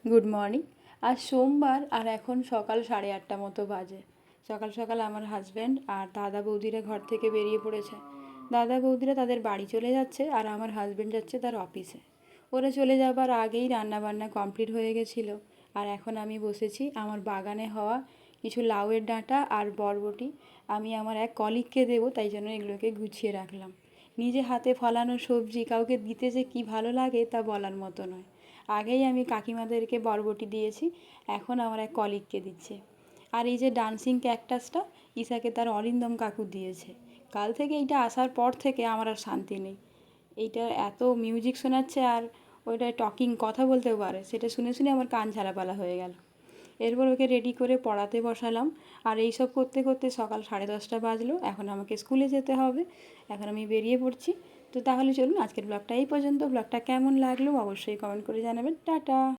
Good morning. আজ সোমবার আর এখন সকাল 8:30 মতো বাজে। সকাল সকাল আমার হাজব্যান্ড আর দাদা বৌদিরা ঘর থেকে বেরিয়ে পড়েছে। দাদা বৌদিরা তাদের বাড়ি চলে যাচ্ছে আর আমার হাজব্যান্ড যাচ্ছে তার অফিসে। ওরা চলে যাবার আগেই রান্নাবান্না কমপ্লিট হয়ে গেছিলো। আর এখন আমি বসেছি আমার বাগানে হওয়া কিছু লাউয়ের ডাঁটা আর বরবটি আমি আমার এক কলিগকে দেবো, তাই জন্য এগুলোকে গুছিয়ে রাখলাম। নিজে হাতে ফলানো সবজি কাউকে দিতে যে কী ভালো লাগে তা বলার মতো নয়। আগেই আমি কাকিমাদেরকে বরবটি দিয়েছি, এখন আমার এক কলিগকে দিচ্ছে। আর এই যে ডান্সিং ক্যাকটাসটা ইসাকে তার অরিন্দম কাকু দিয়েছে। কাল থেকে এইটা আসার পর থেকে আমার আর শান্তি নেই। এইটা এত মিউজিক শোনাচ্ছে আর ওইটা টকিং কথা বলতেও পারে, সেটা শুনে শুনে আমার কান ঝালাপালা হয়ে গেল। এরপর ওকে রেডি করে পড়াতে বসালাম। আর এইসব করতে করতে সকাল 10:30 বাজলো। এখন আমাকে স্কুলে যেতে হবে। এখন আমি বেরিয়ে পড়ছি। তো তাহলে চলুন, আজকের ব্লগটা এই পর্যন্ত। ব্লগটা কেমন লাগলো অবশ্যই কমেন্ট করে জানাবেন। টাটা।